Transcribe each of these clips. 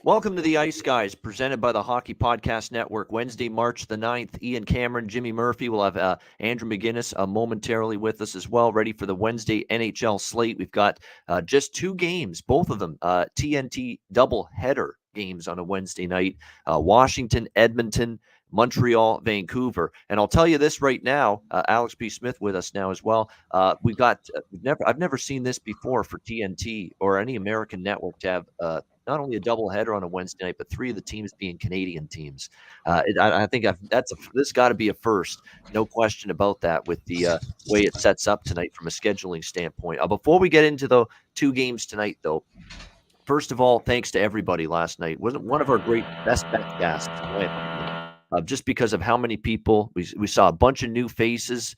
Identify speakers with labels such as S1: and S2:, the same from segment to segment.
S1: Welcome to the Ice Guys, presented by the Hockey Podcast Network. Wednesday, March the 9th. Ian Cameron, Jimmy Murphy. We'll have Andrew McInnis momentarily with us as well, ready for the Wednesday NHL slate. We've got just two games, both of them TNT doubleheader games on a Wednesday night. Washington, Edmonton, Montreal, Vancouver. And I'll tell you this right now, Alex P. Smith with us now as well. I've never seen this before for TNT or any American network to have not only a doubleheader on a Wednesday night, but three of the teams being Canadian teams. I think this got to be a first, no question about that. With the way it sets up tonight from a scheduling standpoint. Before we get into the two games tonight, though, first of all, thanks to everybody last night. Wasn't one of our great best bet casts, just because of how many people we saw a bunch of new faces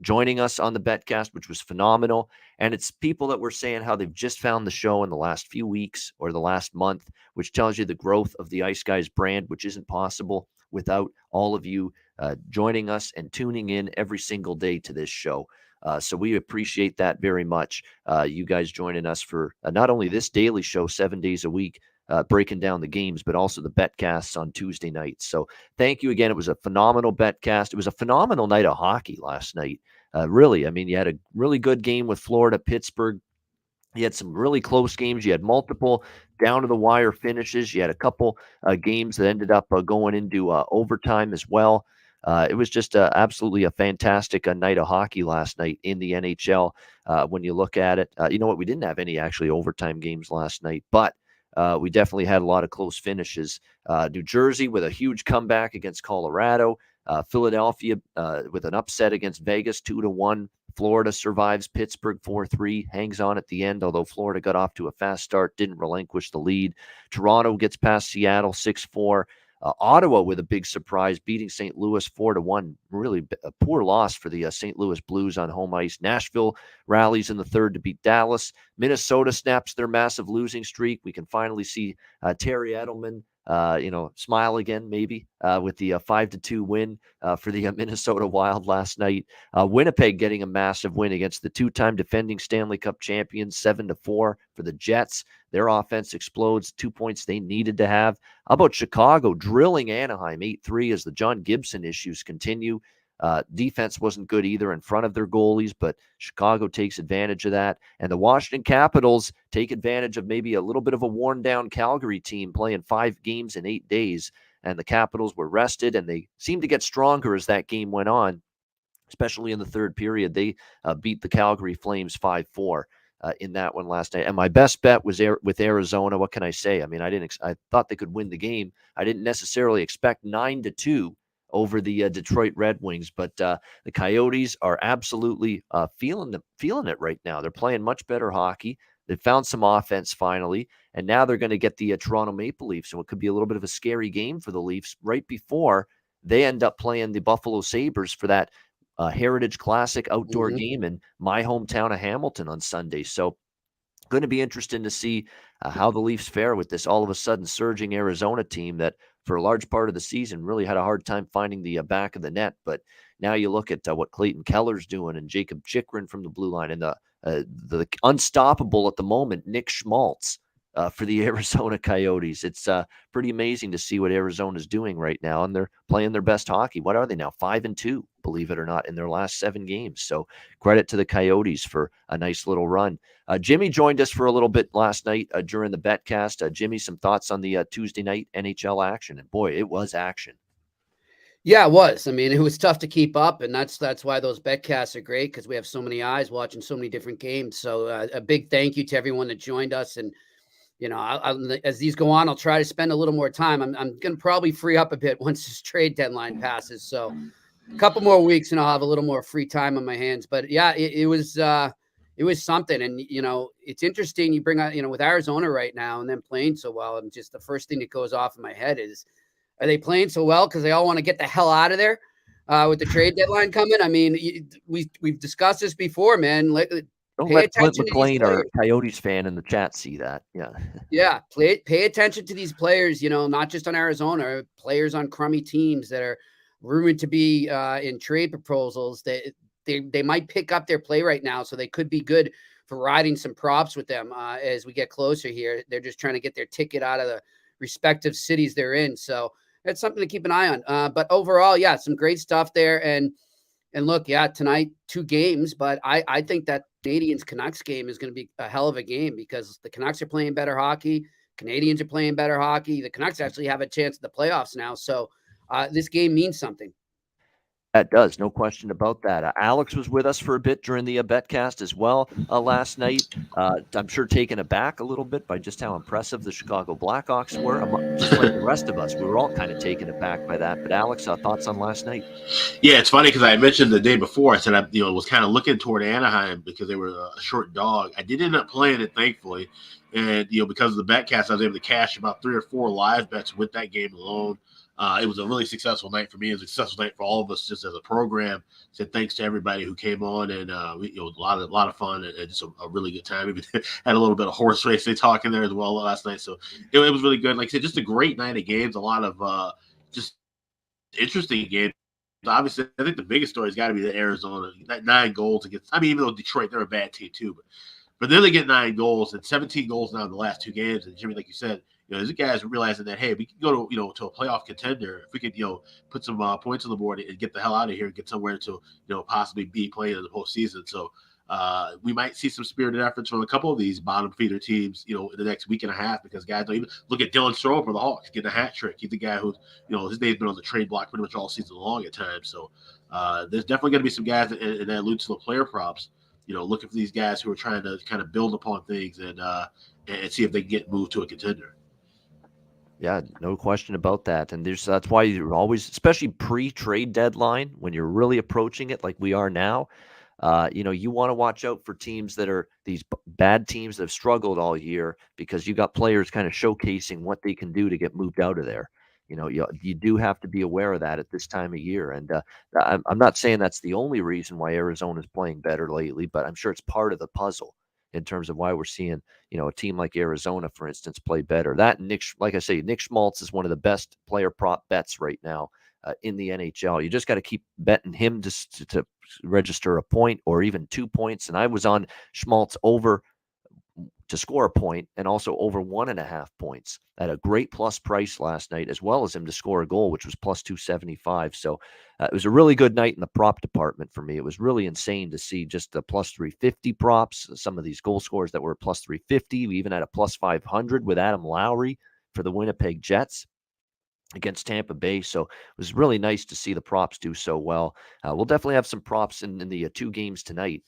S1: joining us on the Betcast, which was phenomenal. And it's people that were saying how they've just found the show in the last few weeks or the last month, which tells you the growth of the Ice Guys brand, which isn't possible without all of you joining us and tuning in every single day to this show. So we appreciate that very much. You guys joining us for not only this daily show 7 days a week, breaking down the games, but also the betcasts on Tuesday nights. So thank you again. It was a phenomenal betcast. It was a phenomenal night of hockey last night. Really, I mean, you had a really good game with Florida, Pittsburgh. You had some really close games. You had multiple down to the wire finishes. You had a couple games that ended up going into overtime as well. It was just absolutely a fantastic night of hockey last night in the NHL. When you look at it, you know what? We didn't have any actually overtime games last night, but we definitely had a lot of close finishes. New Jersey with a huge comeback against Colorado. Philadelphia with an upset against Vegas 2-1. Florida survives Pittsburgh 4-3, hangs on at the end, although Florida got off to a fast start, didn't relinquish the lead. Toronto gets past Seattle 6-4. Ottawa with a big surprise, beating St. Louis 4-1. Really a poor loss for the St. Louis Blues on home ice. Nashville rallies in the third to beat Dallas. Minnesota snaps their massive losing streak. We can finally see Terry Edelman, smile again, maybe, with the 5-2 win for the Minnesota Wild last night. Winnipeg getting a massive win against the two-time defending Stanley Cup champions, 7-4 for the Jets. Their offense explodes, 2 points they needed to have. How about Chicago drilling Anaheim 8-3 as the John Gibson issues continue? Defense wasn't good either in front of their goalies, but Chicago takes advantage of that. And the Washington Capitals take advantage of maybe a little bit of a worn-down Calgary team playing 5 games in 8 days. And the Capitals were rested, and they seemed to get stronger as that game went on, especially in the third period. They beat the Calgary Flames 5-4. In that one last night. And my best bet was with Arizona. What can I say? I mean, I thought they could win the game. I didn't necessarily expect 9-2 over the Detroit Red Wings, but the Coyotes are absolutely feeling it right now. They're playing much better hockey. They found some offense finally, and now they're going to get the Toronto Maple Leafs. So it could be a little bit of a scary game for the Leafs right before they end up playing the Buffalo Sabres for that Heritage Classic outdoor game in my hometown of Hamilton on Sunday. So going to be interesting to see how the Leafs fare with this all of a sudden surging Arizona team that for a large part of the season really had a hard time finding the back of the net. But now you look at what Clayton Keller's doing and Jacob Chikrin from the blue line and the unstoppable at the moment, Nick Schmaltz for the Arizona Coyotes. It's pretty amazing to see what Arizona's doing right now, and they're playing their best hockey. What are they now? 5-2, believe it or not, in their last 7 games. So credit to the Coyotes for a nice little run. Jimmy joined us for a little bit last night during the Betcast. Jimmy, some thoughts on the Tuesday night NHL action, and boy, it was action.
S2: Yeah, it was. I mean, it was tough to keep up, and that's why those betcasts are great, because we have so many eyes watching so many different games. So a big thank you to everyone that joined us. And as these go on, I'll try to spend a little more time. I'm going to probably free up a bit once this trade deadline passes. So a couple more weeks and I'll have a little more free time on my hands. But yeah, it was something. And, it's interesting. You bring out, with Arizona right now and then playing so well. And just the first thing that goes off in my head is, are they playing so well because they all want to get the hell out of there with the trade deadline coming? I mean, we've discussed this before, man.
S1: Don't let Clint McLean or Coyotes fan in the chat see that. Yeah.
S2: Yeah. Pay attention to these players, not just on Arizona, players on crummy teams that are rumored to be in trade proposals. They might pick up their play right now. So they could be good for riding some props with them as we get closer here. They're just trying to get their ticket out of the respective cities they're in. So it's something to keep an eye on. But overall, yeah, some great stuff there. And look, yeah, tonight 2 games, but I think that Canadiens Canucks game is going to be a hell of a game because the Canucks are playing better hockey. Canadiens are playing better hockey. The Canucks actually have a chance at the playoffs now. So this game means something.
S1: That does, no question about that. Alex was with us for a bit during the betcast as well last night. I'm sure taken aback a little bit by just how impressive the Chicago Blackhawks were. Just like the rest of us, we were all kind of taken aback by that. But Alex, thoughts on last night?
S3: Yeah, it's funny because I mentioned the day before. I said I was kind of looking toward Anaheim because they were a short dog. I did end up playing it, thankfully, and because of the betcast, I was able to cash about 3 or 4 live bets with that game alone. It was a really successful night for me. It was a successful night for all of us just as a program. So thanks to everybody who came on, and a lot of fun and just a really good time. We had a little bit of horse racing talk in there as well last night, so it was really good. Like I said, just a great night of games. A lot of just interesting games. Obviously, I think the biggest story has got to be the Arizona, that 9 goals against. I mean, even though Detroit, they're a bad team too, but then they get 9 goals and 17 goals now in the last 2 games. And Jimmy, like you said, these guys realizing that, hey, we can go to to a playoff contender if we could put some points on the board and get the hell out of here and get somewhere to possibly be playing in the postseason. So we might see some spirited efforts from a couple of these bottom feeder teams, in the next week and a half, because guys don't even look at Dylan Strome for the Hawks getting a hat trick. He's the guy who, his name's been on the trade block pretty much all season long at times. So there's definitely going to be some guys that allude to the player props. Looking for these guys who are trying to kind of build upon things and see if they can get moved to a contender.
S1: Yeah, no question about that. And that's why you're always, especially pre-trade deadline, when you're really approaching it like we are now, you want to watch out for teams that are these bad teams that have struggled all year, because you got players kind of showcasing what they can do to get moved out of there. You do have to be aware of that at this time of year. And I'm not saying that's the only reason why Arizona is playing better lately, but I'm sure it's part of the puzzle in terms of why we're seeing, a team like Arizona, for instance, play better. That Nick, like I say, Nick Schmaltz is one of the best player prop bets right now in the NHL. You just got to keep betting him to register a point or even 2 points. And I was on Schmaltz over to score a point and also over 1.5 points at a great plus price last night, as well as him to score a goal, which was plus 275. So it was a really good night in the prop department for me. It was really insane to see just the plus 350 props, some of these goal scorers that were plus 350. We even had a plus 500 with Adam Lowry for the Winnipeg Jets against Tampa Bay. So it was really nice to see the props do so well. We'll definitely have some props in the 2 games tonight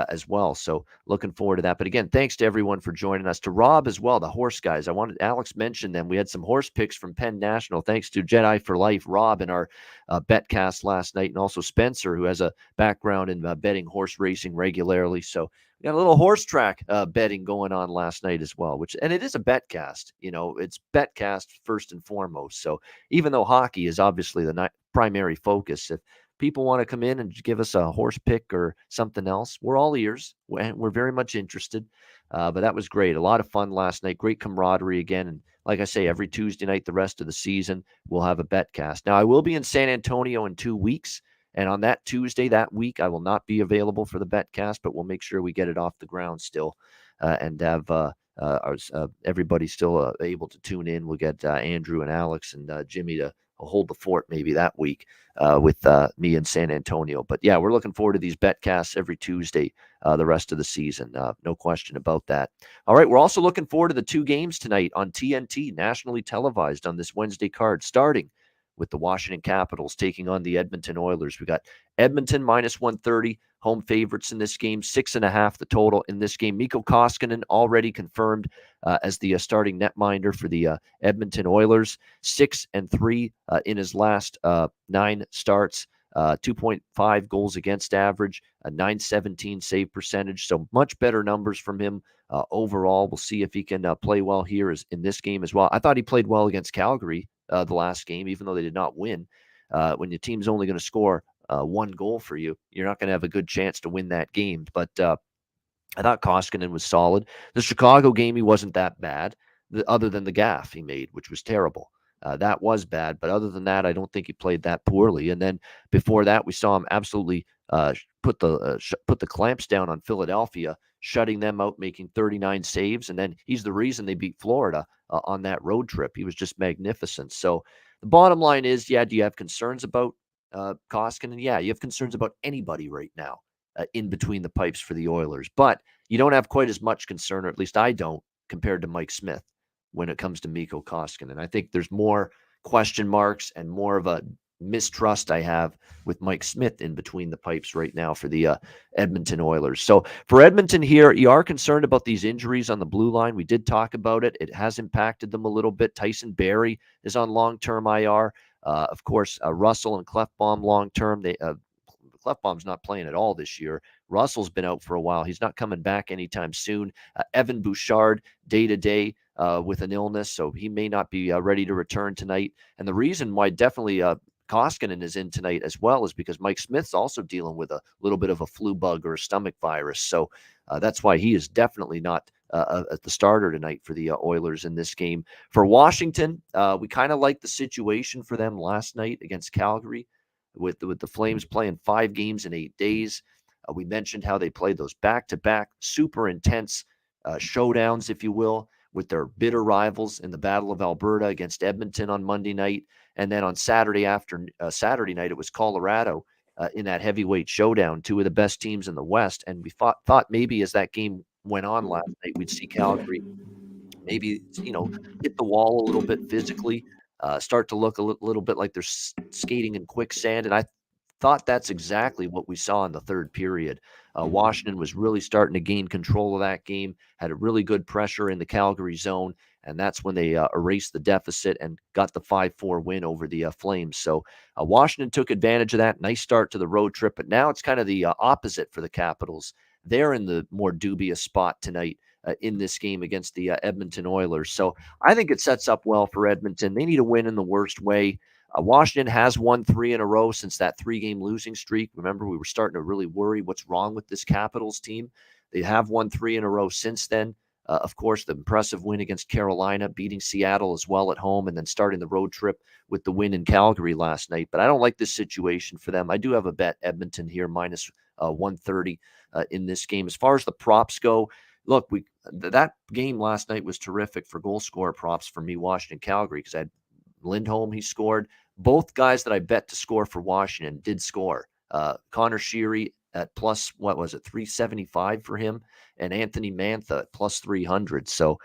S1: as well. So looking forward to that. But again, thanks to everyone for joining us. To Rob as well, the horse guys. Alex mentioned them. We had some horse picks from Penn National. Thanks to Jedi for Life, Rob, in our betcast last night, and also Spencer, who has a background in betting horse racing regularly. So we got a little horse track betting going on last night as well, and it is a betcast. It's betcast first and foremost. So even though hockey is obviously the primary focus, if people want to come in and give us a horse pick or something else, we're all ears. We're very much interested. But that was great. A lot of fun last night. Great camaraderie again. And like I say, every Tuesday night, the rest of the season, we'll have a betcast. Now, I will be in San Antonio in 2 weeks. And on that Tuesday that week, I will not be available for the betcast, but we'll make sure we get it off the ground still and have everybody still able to tune in. We'll get Andrew and Alex and Jimmy to hold the fort maybe that week with me in San Antonio. But yeah, we're looking forward to these betcasts every Tuesday the rest of the season. No question about that. All right, we're also looking forward to the 2 games tonight on TNT, nationally televised on this Wednesday card, starting with the Washington Capitals taking on the Edmonton Oilers. We got Edmonton minus 130, home favorites in this game, 6.5 the total in this game. Mikko Koskinen already confirmed as the starting netminder for the Edmonton Oilers, 6-3 in his last 9 starts. 2.5 goals against average, a .917 save percentage. So much better numbers from him overall. We'll see if he can play well here in this game as well. I thought he played well against Calgary the last game, even though they did not win. When your team's only going to score 1 goal for you, you're not going to have a good chance to win that game. But I thought Koskinen was solid. The Chicago game, he wasn't that bad, other than the gaffe he made, which was terrible. That was bad. But other than that, I don't think he played that poorly. And then before that, we saw him absolutely put the clamps down on Philadelphia shutting them out, making 39 saves. And then he's the reason they beat Florida on that road trip. He was just magnificent. So the bottom line is, yeah, do you have concerns about Koskinen? Yeah, you have concerns about anybody right now in between the pipes for the Oilers. But you don't have quite as much concern, or at least I don't, compared to Mike Smith when it comes to Mikko Koskinen. I think there's more question marks and more of a mistrust I have with Mike Smith in between the pipes right now for the Edmonton Oilers. So for Edmonton here, you are concerned about these injuries on the blue line. We did talk about it. It has impacted them a little bit. Tyson Barrie is on long-term IR. Of course, Russell and Klefbom long-term. Klefbom's not playing at all this year. Russell's been out for a while. He's not coming back anytime soon. Evan Bouchard, day-to-day with an illness, so he may not be ready to return tonight. And the reason why definitely Koskinen is in tonight as well is because Mike Smith's also dealing with a little bit of a flu bug or a stomach virus. So that's why he is definitely not at the starter tonight for the Oilers in this game. For Washington, we kind of liked the situation for them last night against Calgary with the Flames playing 5 games in 8 days. We mentioned how they played those back-to-back super intense showdowns, if you will, with their bitter rivals in the Battle of Alberta against Edmonton on Monday night. And then on Saturday night, it was Colorado in that heavyweight showdown, 2 of the best teams in the West. And we thought maybe as that game went on last night, we'd see Calgary maybe, hit the wall a little bit physically, start to look a little bit like they're skating in quicksand. And I thought that's exactly what we saw in the third period. Washington was really starting to gain control of that game, had a really good pressure in the Calgary zone, and that's when they erased the deficit and got the 5-4 win over the Flames. So Washington took advantage of that. Nice start to the road trip, but now it's kind of the opposite for the Capitals. They're in the more dubious spot tonight in this game against the Edmonton Oilers. So I think it sets up well for Edmonton. They need a win in the worst way. Washington has won 3 in a row since that 3-game losing streak. Remember, we were starting to really worry what's wrong with this Capitals team. They have won 3 in a row since then. Of course, the impressive win against Carolina, beating Seattle as well at home, and then starting the road trip with the win in Calgary last night. But I don't like this situation for them. I do have a bet Edmonton here, minus 130 in this game. As far as the props go, look, that game last night was terrific for goal scorer props for me, Washington, Calgary, because I had Lindholm, he scored. Both guys that I bet to score for Washington did score. Connor Sheary at plus, 375 for him, and Anthony Mantha at plus 300. So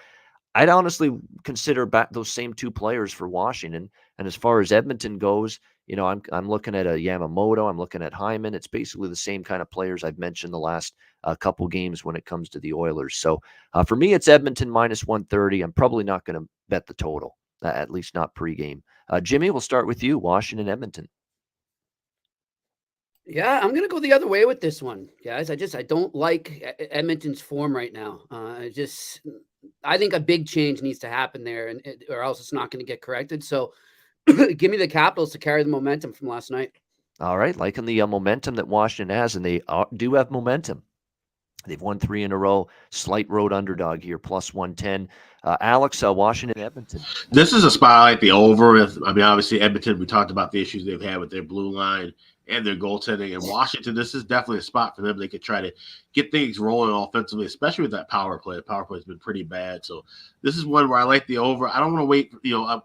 S1: I'd honestly consider those same 2 players for Washington. And as far as Edmonton goes, I'm looking at a Yamamoto. I'm looking at Hyman. It's basically the same kind of players I've mentioned the last couple games when it comes to the Oilers. So for me, it's Edmonton minus 130. I'm probably not going to bet the total, at least not pregame. Jimmy, we'll start with you. Washington, Edmonton.
S2: Yeah, I'm gonna go the other way with this one, guys. I don't like Edmonton's form right now. I think a big change needs to happen there, or else it's not going to get corrected. So, give me the Capitals to carry the momentum from last night.
S1: All right, liking the momentum that Washington has, and they do have momentum. They've won 3 in a row. Slight road underdog here, plus 110. Alex, Washington, Edmonton.
S3: This is a spot I like the over. Obviously, Edmonton, we talked about the issues they've had with their blue line and their goaltending. In Washington, this is definitely a spot for them. They could try to get things rolling offensively, especially with that power play. The power play has been pretty bad. So this is one where I like the over. I don't want to wait.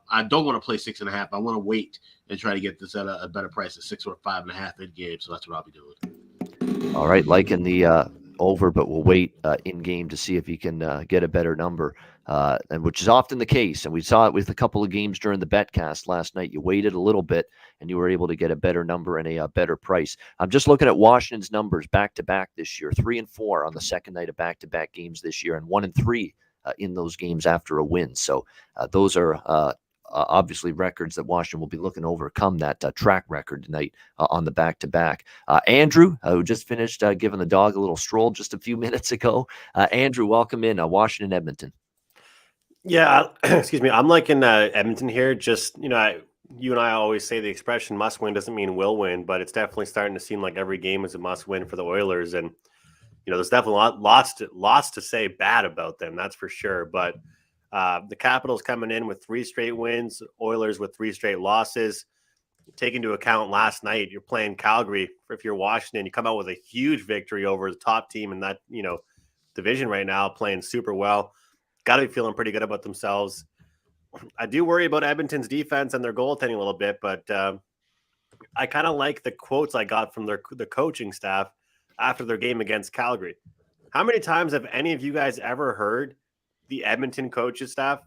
S3: I don't want to play 6.5. I want to wait and try to get this at a better price at 6 or 5.5 in game. So that's what I'll be doing.
S1: All right, liking the over, but we'll wait in game to see if he can get a better number, and which is often the case. And we saw it with a couple of games during the betcast last night. You waited a little bit, and you were able to get a better number and a better price. I'm just looking at Washington's numbers back-to-back this year, 3-4 on the second night of back-to-back games this year, and 1-3 in those games after a win. So those are obviously records that Washington will be looking to overcome that track record tonight on the back-to-back. Andrew, who just finished giving the dog a little stroll just a few minutes ago. Andrew, welcome in Washington, Edmonton.
S4: Yeah, excuse me. I'm liking Edmonton here. Just, you and I always say the expression must win doesn't mean will win, but it's definitely starting to seem like every game is a must win for the Oilers. And, there's definitely lots to say bad about them. That's for sure. But the Capitals coming in with 3 straight wins, Oilers with 3 straight losses. Take into account last night, you're playing Calgary. If you're Washington, you come out with a huge victory over the top team, and that, division right now, playing super well. Got to be feeling pretty good about themselves. I do worry about Edmonton's defense and their goaltending a little bit, but I kind of like the quotes I got from the coaching staff after their game against Calgary. How many times have any of you guys ever heard the Edmonton coaching staff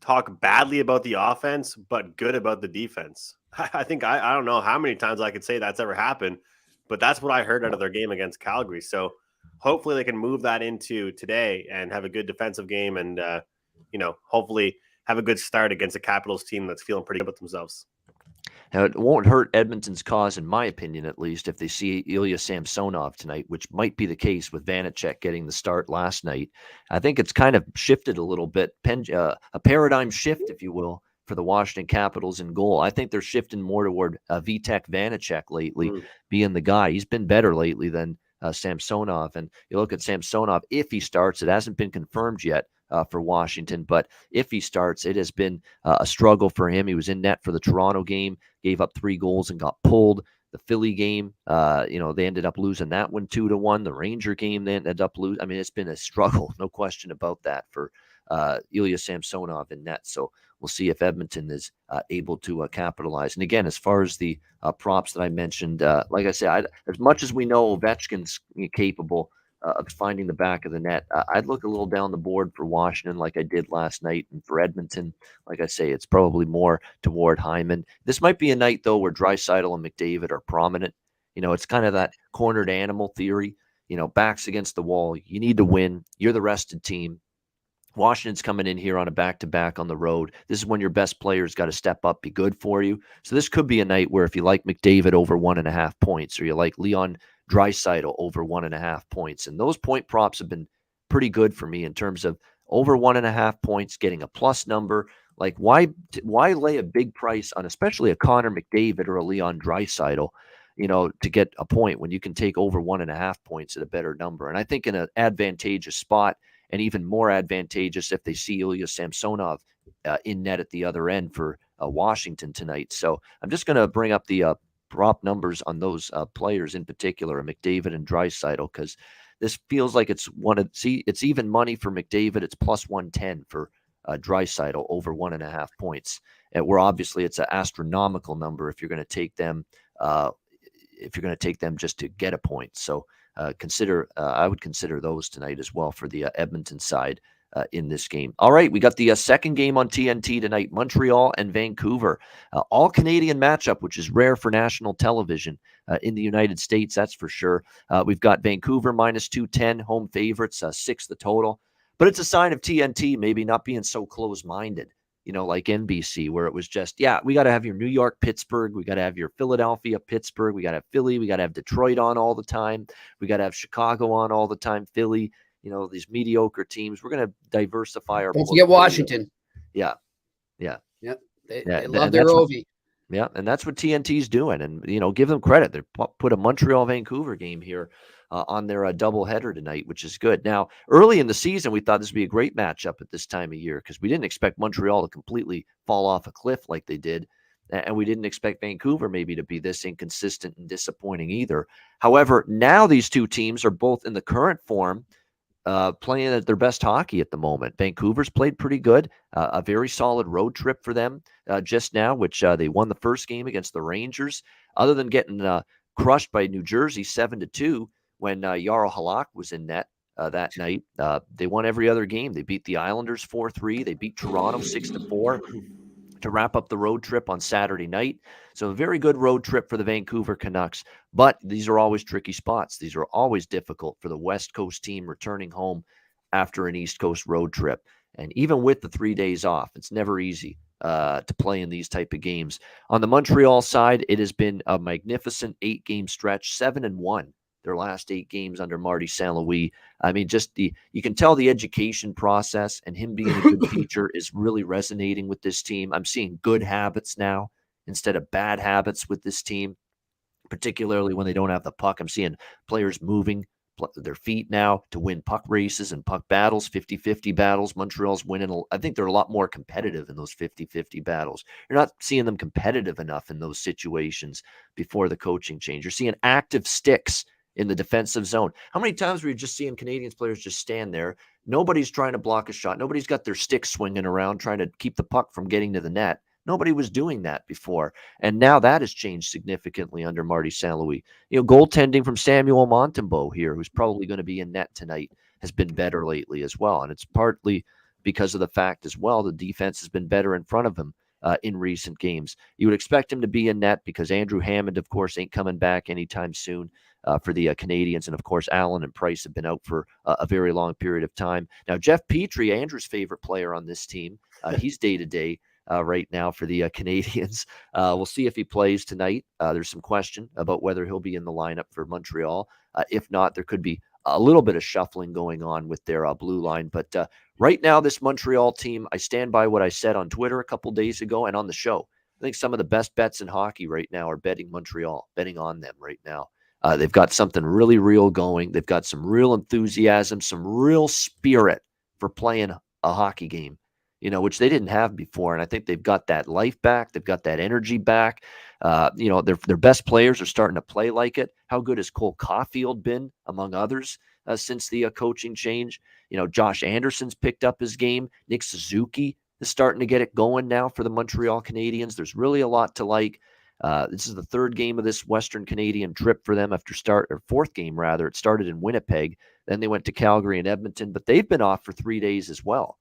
S4: talk badly about the offense, but good about the defense? I think I don't know how many times I could say that's ever happened, but that's what I heard out of their game against Calgary. So hopefully they can move that into today and have a good defensive game and, hopefully have a good start against a Capitals team that's feeling pretty good about themselves.
S1: Now, it won't hurt Edmonton's cause, in my opinion, at least, if they see Ilya Samsonov tonight, which might be the case with Vanacek getting the start last night. I think it's kind of shifted a little bit, a paradigm shift, if you will, for the Washington Capitals in goal. I think they're shifting more toward Vitek Vanacek lately, being the guy. He's been better lately than Samsonov. And you look at Samsonov, if he starts, it hasn't been confirmed yet for Washington, but if he starts, it has been a struggle for him. He was in net for the Toronto game, gave up 3 goals and got pulled. The Philly game, they ended up losing that one 2-1. The Ranger game, they ended up losing. I mean, it's been a struggle, no question about that, for Ilya Samsonov in net. So we'll see if Edmonton is able to capitalize. And again, as far as the props that I mentioned, like I said, as much as we know Ovechkin's capable of finding the back of the net, I'd look a little down the board for Washington like I did last night. And for Edmonton, like I say, it's probably more toward Hyman. This might be a night, though, where Draisaitl and McDavid are prominent. It's kind of that cornered animal theory, backs against the wall. You need to win. You're the rested team. Washington's coming in here on a back-to-back on the road. This is when your best players got to step up, be good for you. So this could be a night where if you like McDavid over 1.5 points, or you like Leon Draisaitl over 1.5 points, and those point props have been pretty good for me in terms of over 1.5 points, getting a plus number. Like, why lay a big price on especially a Connor McDavid or a Leon Draisaitl, to get a point when you can take over 1.5 points at a better number? And I think in an advantageous spot, and even more advantageous if they see Ilya Samsonov in net at the other end for Washington tonight. So I'm just going to bring up the prop numbers on those players in particular, McDavid and Draisaitl, because this feels like it's it's even money for McDavid. It's plus 110 for Draisaitl over 1.5 points. And where obviously it's an astronomical number if you're going to take them. If you're going to take them just to get a point. So I would consider those tonight as well for the Edmonton side in this game. All right, we got the second game on TNT tonight, Montreal and Vancouver. All Canadian matchup, which is rare for national television in the United States, that's for sure. We've got Vancouver minus 210, home favorites, 6 the total. But it's a sign of TNT maybe not being so close-minded, like NBC, where it was just, we got to have your New York, Pittsburgh. We got to have your Philadelphia, Pittsburgh. We got to have Philly. We got to have Detroit on all the time. We got to have Chicago on all the time. Philly, these mediocre teams. We're going to diversify our.
S2: Don't forget Washington.
S1: Yeah.
S2: They love their Ovi.
S1: Yeah, and that's what TNT's doing. And, give them credit. They put a Montreal-Vancouver game here on their doubleheader tonight, which is good. Now, early in the season, we thought this would be a great matchup at this time of year because we didn't expect Montreal to completely fall off a cliff like they did. And we didn't expect Vancouver maybe to be this inconsistent and disappointing either. However, now these two teams are both in the current form, playing at their best hockey at the moment. Vancouver's played pretty good, a very solid road trip for them just now, which they won the first game against the Rangers. Other than getting crushed by New Jersey 7-2 when Jarl Halak was in net that night, they won every other game. They beat the Islanders 4-3. They beat Toronto 6-4 to wrap up the road trip on Saturday night. So a very good road trip for the Vancouver Canucks. But these are always tricky spots. These are always difficult for the West Coast team returning home after an East Coast road trip. And even with the 3 days off, it's never easy to play in these type of games. On the Montreal side, it has been a magnificent 8-game stretch, 7-1. Their last 8 games under Marty St. Louis. I mean, you can tell the education process and him being a good teacher is really resonating with this team. I'm seeing good habits now instead of bad habits with this team, particularly when they don't have the puck. I'm seeing players moving their feet now to win puck races and puck battles, 50-50 battles. Montreal's winning. I think they're a lot more competitive in those 50-50 battles. You're not seeing them competitive enough in those situations before the coaching change. You're seeing active sticks in the defensive zone. How many times were you just seeing Canadiens players just stand there? Nobody's trying to block a shot. Nobody's got their stick swinging around trying to keep the puck from getting to the net. Nobody was doing that before. And now that has changed significantly under Marty St. Louis. Goaltending from Samuel Montembeault here, who's probably going to be in net tonight, has been better lately as well. And it's partly because of the fact as well the defense has been better in front of him in recent games. You would expect him to be in net because Andrew Hammond, of course, ain't coming back anytime soon for the Canadiens. And, of course, Allen and Price have been out for a very long period of time. Now, Jeff Petrie, Andrew's favorite player on this team, he's day-to-day right now for the Canadiens. We'll see if he plays tonight. There's some question about whether he'll be in the lineup for Montreal. If not, there could be a little bit of shuffling going on with their blue line. But right now, this Montreal team, I stand by what I said on Twitter a couple days ago and on the show. I think some of the best bets in hockey right now are betting Montreal, betting on them right now. They've got something really real going. They've got some real enthusiasm, some real spirit for playing a hockey game, which they didn't have before. And I think they've got that life back. They've got that energy back. Their best players are starting to play like it. How good has Cole Caulfield been, among others, since the coaching change? Josh Anderson's picked up his game. Nick Suzuki is starting to get it going now for the Montreal Canadiens. There's really a lot to like. This is the third game of this Western Canadian trip for them fourth game rather. It started in Winnipeg. Then they went to Calgary and Edmonton, but they've been off for 3 days as well.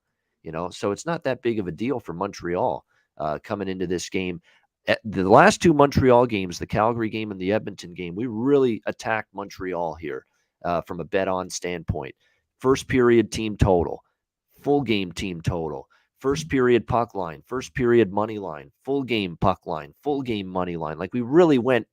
S1: So it's not that big of a deal for Montreal coming into this game. The last two Montreal games, the Calgary game and the Edmonton game, we really attacked Montreal here from a bet-on standpoint. First period team total, full game team total, first period puck line, first period money line, full game puck line, full game money line. Like we really went,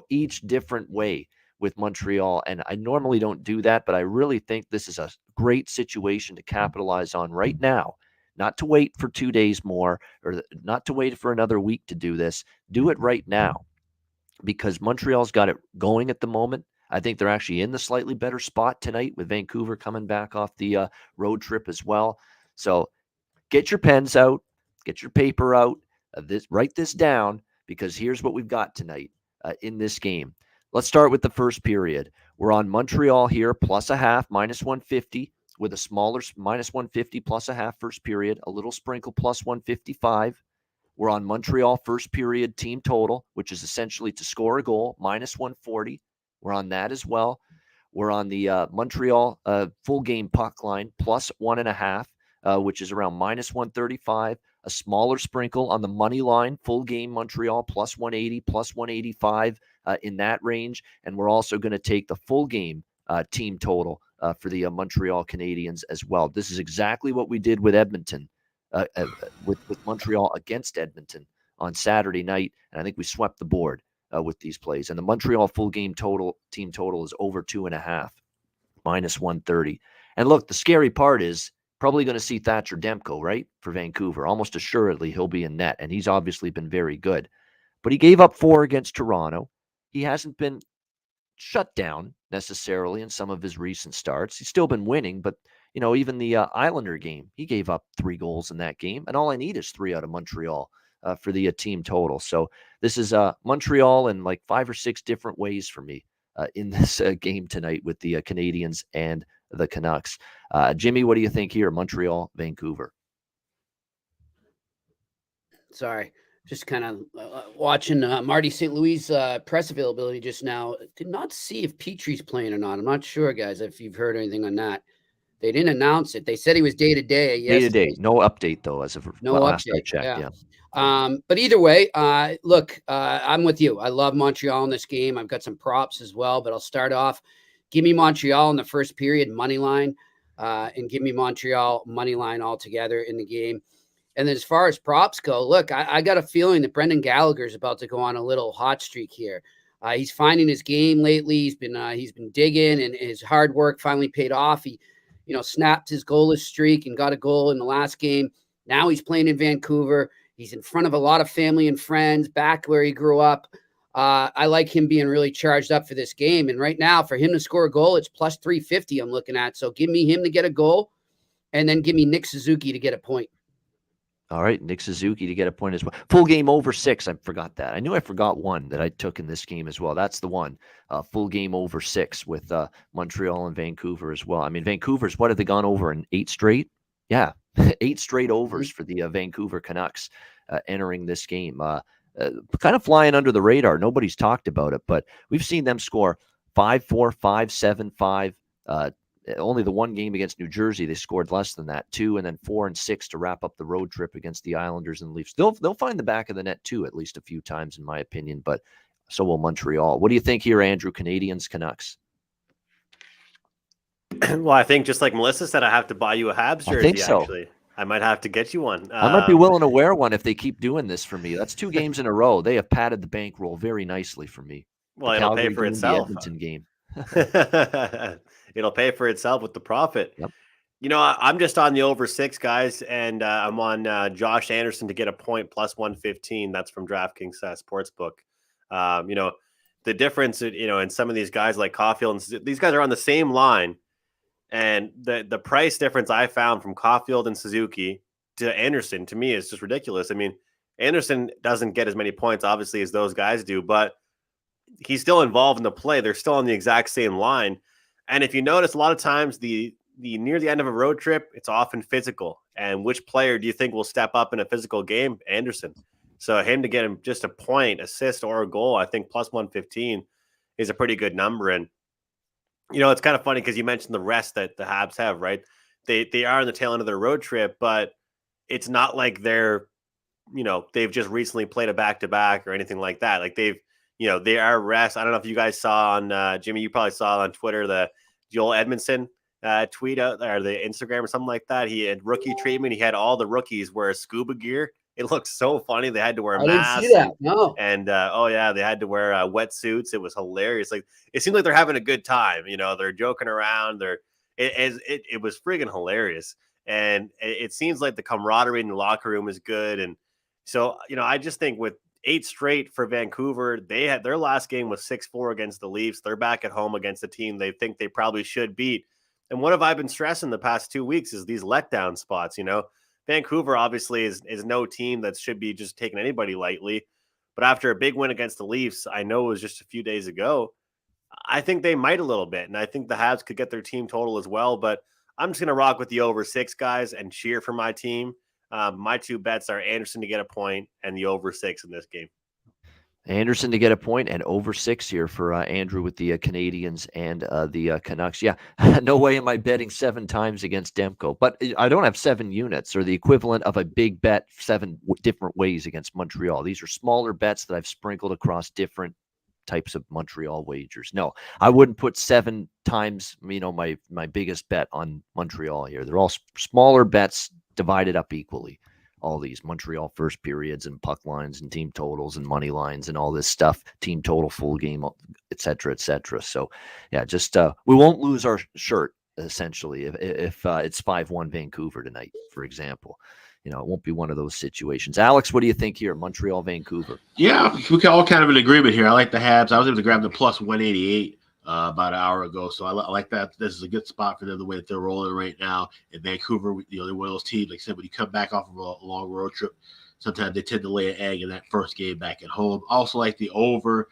S1: each different way with Montreal. And I normally don't do that, but I really think this is a great situation to capitalize on right now. Not to wait for 2 days more or not to wait for another week to do this. Do it right now because Montreal's got it going at the moment. I think they're actually in the slightly better spot tonight with Vancouver coming back off the road trip as well. So get your pens out, get your paper out, write this down because here's what we've got tonight in this game. Let's start with the first period. We're on Montreal here, plus a half, minus 150. With a smaller minus 150 plus a half first period, a little sprinkle plus 155. We're on Montreal first period team total, which is essentially to score a goal, minus 140. We're on that as well. We're on the Montreal full game puck line, plus 1.5, which is around minus 135. A smaller sprinkle on the money line, full game Montreal, plus 180, plus 185 in that range. And we're also going to take the full game team total for the Montreal Canadiens as well. This is exactly what we did with Edmonton, with Montreal against Edmonton on Saturday night, and I think we swept the board with these plays. And the Montreal full game team total is over 2.5, minus 130. And look, the scary part is probably going to see Thatcher Demko, right, for Vancouver. Almost assuredly he'll be in net, and he's obviously been very good. But he gave up 4 against Toronto. He hasn't been shut down necessarily in some of his recent starts. He's still been winning, but even the Islander game, he gave up 3 goals in that game, and all I need is 3 out of Montreal for the team total. So this is Montreal in like 5 or 6 different ways for me in this game tonight with the Canadiens and the Canucks. Jimmy, what do you think here? Montreal, Vancouver.
S2: Sorry. Just kind of watching Marty St. Louis' press availability just now. Did not see if Petrie's playing or not. I'm not sure, guys, if you've heard anything on that. They didn't announce it. They said he was day-to-day.
S1: Day-to-day. No update, though, as of last I checked. Yeah.
S2: But either way, look, I'm with you. I love Montreal in this game. I've got some props as well, but I'll start off. Give me Montreal in the first period, money line, and give me Montreal money line altogether in the game. And then as far as props go, look, I got a feeling that Brendan Gallagher is about to go on a little hot streak here. He's finding his game lately. He's been digging, and his hard work finally paid off. He, snapped his goalless streak and got a goal in the last game. Now he's playing in Vancouver. He's in front of a lot of family and friends back where he grew up. I like him being really charged up for this game. And right now, for him to score a goal, it's plus 350 I'm looking at. So give me him to get a goal, and then give me Nick Suzuki to get a point.
S1: All right, Nick Suzuki to get a point as well. Full game over 6. I forgot that. I knew I forgot one that I took in this game as well. That's the one. Full game over 6 with Montreal and Vancouver as well. I mean, Vancouver's, what have they gone over in 8 straight? Yeah, 8 straight overs for the Vancouver Canucks entering this game. Kind of flying under the radar. Nobody's talked about it, but we've seen them score 5-4, 5-7, 5. Only the one game against New Jersey, they scored less than that, 2, and then 4 and 6 to wrap up the road trip against the Islanders and Leafs. They'll find the back of the net too, at least a few times, in my opinion. But so will Montreal. What do you think here, Andrew? Canadiens, Canucks.
S4: Well, I think just like Melissa said, I have to buy you a Habs jersey.
S1: I think so.
S4: Actually, I might have to get you one.
S1: I might be willing to wear one if they keep doing this for me. That's 2 games in a row. They have padded the bankroll very nicely for me.
S4: Well, it'll pay for itself.
S1: The Edmonton game.
S4: It'll pay for itself with the profit.
S1: Yep.
S4: You know, I'm just on the over 6, guys, and I'm on Josh Anderson to get a point plus 115. That's from DraftKings Sportsbook. You know, the difference, you know, in some of these guys like Caulfield, and these guys are on the same line, and the price difference I found from Caulfield and Suzuki to Anderson, to me, is just ridiculous. I mean, Anderson doesn't get as many points, obviously, as those guys do, but he's still involved in the play. They're still on the exact same line. And if you notice, a lot of times the near the end of a road trip, it's often physical. And which player do you think will step up in a physical game? Anderson. So him to get him just a point, assist, or a goal, I think plus 115 is a pretty good number. And, you know, it's kind of funny because you mentioned the rest that the Habs have, right? They are in the tail end of their road trip, but it's not like they're, you know, they've just recently played a back-to-back or anything like that. Like you know, they are rest. I don't know if you guys saw on Jimmy, you probably saw on Twitter, the Joel Edmondson tweet out or the Instagram or something like that. He had rookie treatment. He had all the rookies wear scuba gear. It looked so funny. They had to wear masks.
S2: I didn't see that. No.
S4: And oh yeah, they had to wear wetsuits. It was hilarious. Like it seemed like they're having a good time. You know, they're joking around. It was friggin' hilarious. And it seems like the camaraderie in the locker room is good. And so, you know, I just think with 8 straight for Vancouver, they had their last game was 6-4 against the Leafs. They're back at home against a team they think they probably should beat. And what have I been stressing the past 2 weeks is these letdown spots. You know, Vancouver obviously is no team that should be just taking anybody lightly. But after a big win against the Leafs, I know it was just a few days ago, I think they might a little bit. And I think the Habs could get their team total as well. But I'm just going to rock with the over 6, guys, and cheer for my team. My 2 bets are Anderson to get a point and the over 6 in this game.
S1: Anderson to get a point and over 6 here for Andrew with the Canadiens and the Canucks. Yeah, no way am I betting 7 times against Demko, but I don't have 7 units or the equivalent of a big bet 7 different ways against Montreal. These are smaller bets that I've sprinkled across different types of Montreal wagers. No, I wouldn't put 7 times, you know, my biggest bet on Montreal here. They're all smaller bets divided up equally. All these Montreal first periods and puck lines and team totals and money lines and all this stuff, team total, full game, et cetera, et cetera. So yeah, just we won't lose our shirt essentially if it's 5-1 Vancouver tonight, for example. You know, it won't be one of those situations. Alex, what do you think here? Montreal, Vancouver.
S3: Yeah, we can all kind of in agreement here. I like the Habs. I was able to grab the plus 188 about an hour ago. So I like that. This is a good spot for them, the way that they're rolling right now. In Vancouver, you know, they're one of those teams, like I said, when you come back off of a long road trip, sometimes they tend to lay an egg in that first game back at home. Also like the over.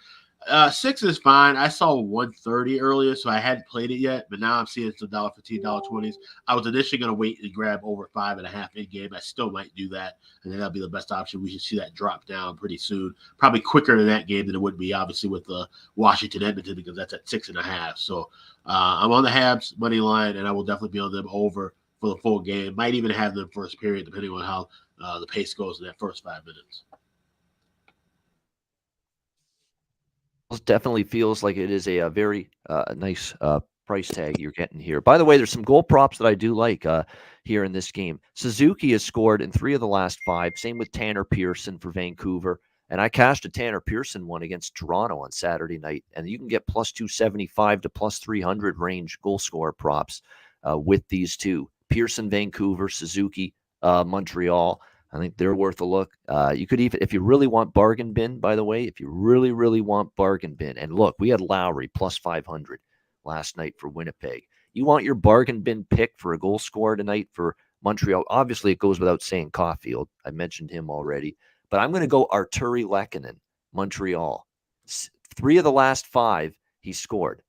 S3: 6 is fine. I saw 130 earlier, so I hadn't played it yet, but now I'm seeing some $1.15, $1.20s. I was initially going to wait and grab over 5.5 in game. I still might do that, and then that'll be the best option. We should see that drop down pretty soon, probably quicker in that game than it would be, obviously, with Washington Edmonton, because that's at 6.5. So I'm on the Habs money line, and I will definitely be on them over for the full game. Might even have them first period, depending on how the pace goes in that first 5 minutes.
S1: Definitely feels like it is a very nice price tag you're getting here. By the way, there's some goal props that I do like here in this game. Suzuki has scored in 3 of the last 5. Same with Tanner Pearson for Vancouver. And I cashed a Tanner Pearson one against Toronto on Saturday night. And you can get plus 275 to plus 300 range goal scorer props with these two. Pearson, Vancouver, Suzuki, Montreal. I think they're worth a look. You could even, if you really want bargain bin, by the way, if you really, really want bargain bin, and look, we had Lowry plus 500 last night for Winnipeg. You want your bargain bin pick for a goal scorer tonight for Montreal. Obviously, it goes without saying Caulfield. I mentioned him already. But I'm going to go Arturi Lehkonen, Montreal. 3 of the last 5, he scored.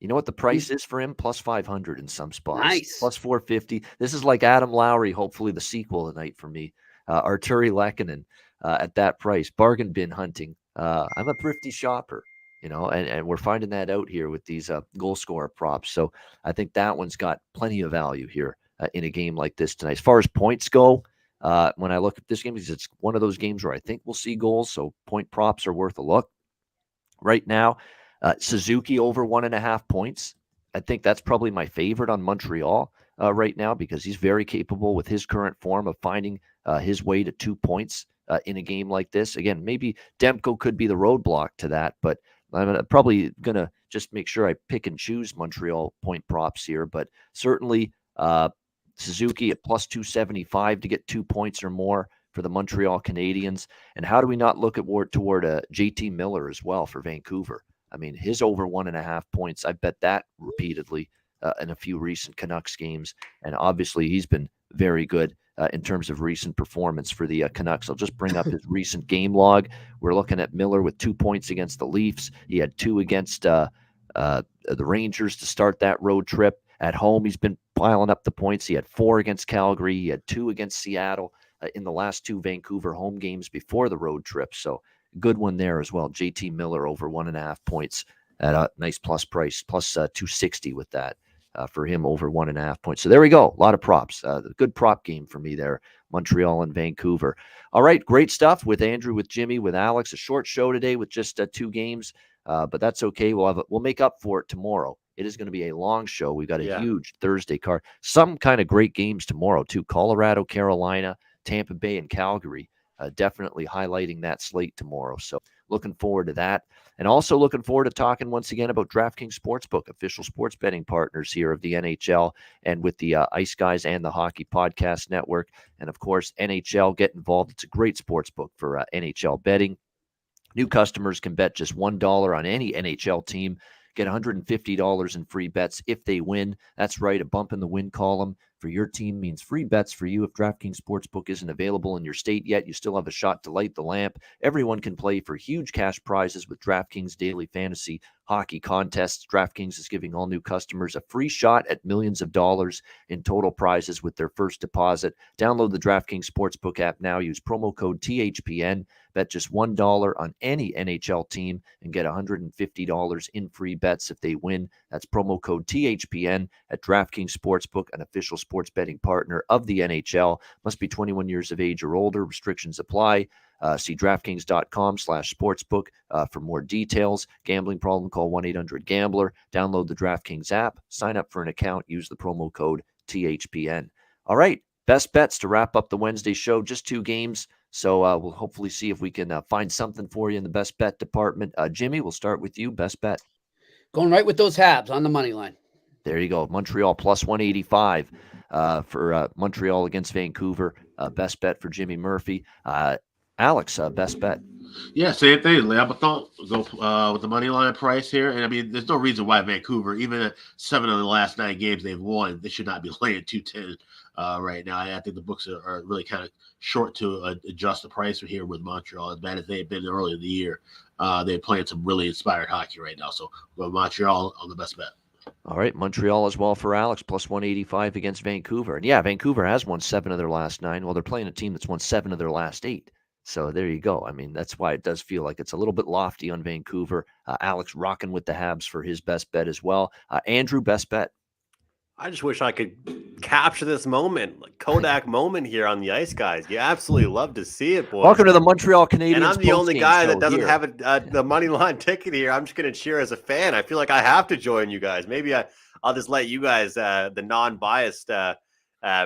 S1: You know what the price is for him? Plus 500 in some spots.
S2: Nice.
S1: Plus 450. This is like Adam Lowry, hopefully the sequel tonight for me. Arturi Lehkonen at that price. Bargain bin hunting. I'm a thrifty shopper, and we're finding that out here with these goal scorer props. So I think that one's got plenty of value here in a game like this tonight. As far as points go, when I look at this game, it's one of those games where I think we'll see goals. So point props are worth a look. Right now, Suzuki over 1.5 points. I think that's probably my favorite on Montreal right now because he's very capable with his current form of finding his way to 2 points in a game like this. Again, maybe Demko could be the roadblock to that, but I'm probably going to just make sure I pick and choose Montreal point props here. But certainly Suzuki at plus 275 to get 2 points or more for the Montreal Canadiens. And how do we not look toward JT Miller as well for Vancouver? I mean, his over 1.5 points, I bet that repeatedly in a few recent Canucks games. And obviously, he's been very good in terms of recent performance for the Canucks. I'll just bring up his recent game log. We're looking at Miller with 2 points against the Leafs. He had 2 against the Rangers to start that road trip. At home, he's been piling up the points. He had 4 against Calgary. He had 2 against Seattle in the last 2 Vancouver home games before the road trip. So good one there as well. JT Miller over 1.5 points at a nice plus price, plus 260 with that for him over 1.5 points. So there we go. A lot of props. Good prop game for me there. Montreal and Vancouver. All right. Great stuff with Andrew, with Jimmy, with Alex. A short show today with just 2 games, but that's okay. We'll make up for it tomorrow. It is going to be a long show. We've got a huge Thursday card. Some kind of great games tomorrow too. Colorado, Carolina, Tampa Bay, and Calgary. Definitely highlighting that slate tomorrow. So looking forward to that. And also looking forward to talking once again about DraftKings Sportsbook, official sports betting partners here of the NHL and with the Ice Guys and the Hockey Podcast Network. And of course, NHL, get involved. It's a great sportsbook for NHL betting. New customers can bet just $1 on any NHL team. Get $150 in free bets if they win. That's right, a bump in the win column for your team means free bets for you. If DraftKings Sportsbook isn't available in your state yet, you still have a shot to light the lamp. Everyone can play for huge cash prizes with DraftKings daily fantasy hockey contests. DraftKings is giving all new customers a free shot at millions of dollars in total prizes with their first deposit. Download the DraftKings Sportsbook app now. Use promo code THPN. Bet just $1 on any NHL team and get $150 in free bets if they win. That's promo code THPN at DraftKings Sportsbook, an official sports betting partner of the NHL. Must be 21 years of age or older. Restrictions apply. See DraftKings.com/sportsbook for more details. Gambling problem, call 1-800-GAMBLER. Download the DraftKings app. Sign up for an account. Use the promo code THPN. All right, best bets to wrap up the Wednesday show. Just 2 games. So we'll hopefully see if we can find something for you in the best bet department. Jimmy, we'll start with you. Best bet.
S2: Going right with those Habs on the money line.
S1: There you go. Montreal plus 185 for Montreal against Vancouver. Best bet for Jimmy Murphy. Alex, best bet.
S3: Yeah, same thing. Le Breton go with the money line price here. And I mean, there's no reason why Vancouver, even at 7 of the last 9 games they've won, they should not be laying 210 right now. I think the books are really kind of short to adjust the price here with Montreal. As bad as they've been early in the year, they're playing some really inspired hockey right now. So Montreal on the best bet.
S1: All right, Montreal as well for Alex, plus 185 against Vancouver. And yeah, Vancouver has won 7 of their last 9. Well, they're playing a team that's won 7 of their last 8. So there you go. I mean, that's why it does feel like it's a little bit lofty on Vancouver. Alex rocking with the Habs for his best bet as well. Andrew, best bet.
S4: I just wish I could capture this moment, like Kodak moment here on the Ice Guys. You absolutely love to see it, boys.
S1: Welcome to the Montreal Canadiens.
S4: And I'm the only guy that doesn't
S1: here.
S4: have the money line ticket here. I'm just going to cheer as a fan. I feel like I have to join you guys. Maybe I'll just let you guys, the non-biased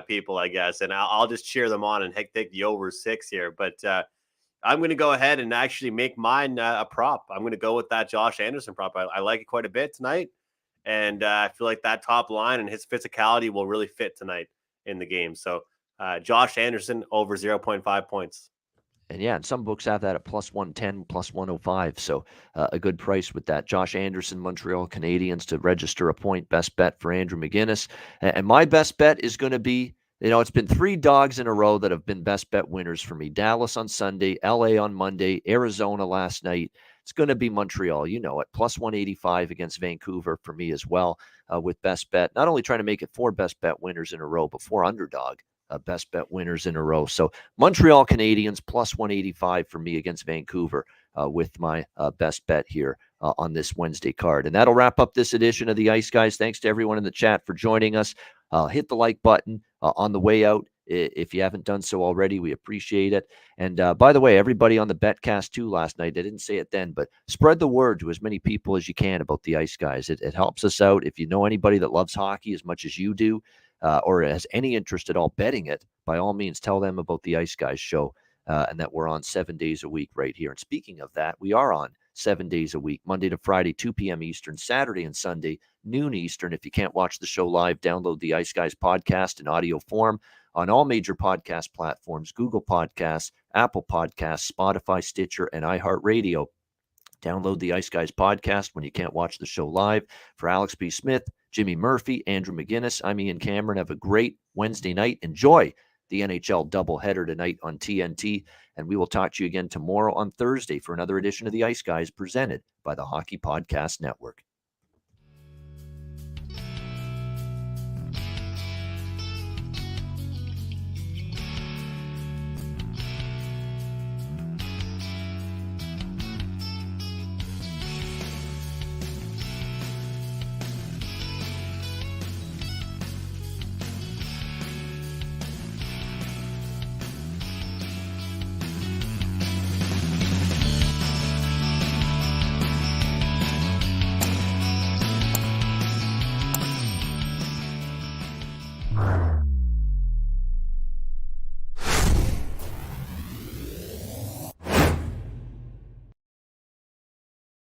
S4: people, I guess, and I'll just cheer them on and take the over 6 here. But I'm going to go ahead and actually make mine a prop. I'm going to go with that Josh Anderson prop. I like it quite a bit tonight. And I feel like that top line and his physicality will really fit tonight in the game. So Josh Anderson over 0.5 points.
S1: And yeah, and some books have that at plus 110, plus 105. So a good price with that. Josh Anderson, Montreal Canadiens to register a point. Best bet for Andrew McInnis. And my best bet is going to be It's been 3 dogs in a row that have been best bet winners for me. Dallas on Sunday, LA on Monday, Arizona last night. It's going to be Montreal. You know it. Plus 185 against Vancouver for me as well with best bet. Not only trying to make it 4 best bet winners in a row, but 4 underdog best bet winners in a row. So Montreal Canadiens plus 185 for me against Vancouver with my best bet here on this Wednesday card. And that'll wrap up this edition of the Ice Guys. Thanks to everyone in the chat for joining us. Hit the like button on the way out. If you haven't done so already, we appreciate it. And by the way, everybody on the Betcast too last night, I didn't say it then, but spread the word to as many people as you can about the Ice Guys. It helps us out. If you know anybody that loves hockey as much as you do, or has any interest at all betting it, by all means, tell them about the Ice Guys show and that we're on 7 days a week right here. And speaking of that, we are on 7 days a week, Monday to Friday, 2 p.m. Eastern, Saturday and Sunday, noon Eastern. If you can't watch the show live, download the Ice Guys podcast in audio form on all major podcast platforms, Google Podcasts, Apple Podcasts, Spotify, Stitcher, and iHeartRadio. Download the Ice Guys podcast when you can't watch the show live. For Alex B. Smith, Jimmy Murphy, Andrew McInnis, I'm Ian Cameron. Have a great Wednesday night. Enjoy the NHL doubleheader tonight on TNT. And we will talk to you again tomorrow on Thursday for another edition of the Ice Guys presented by the Hockey Podcast Network.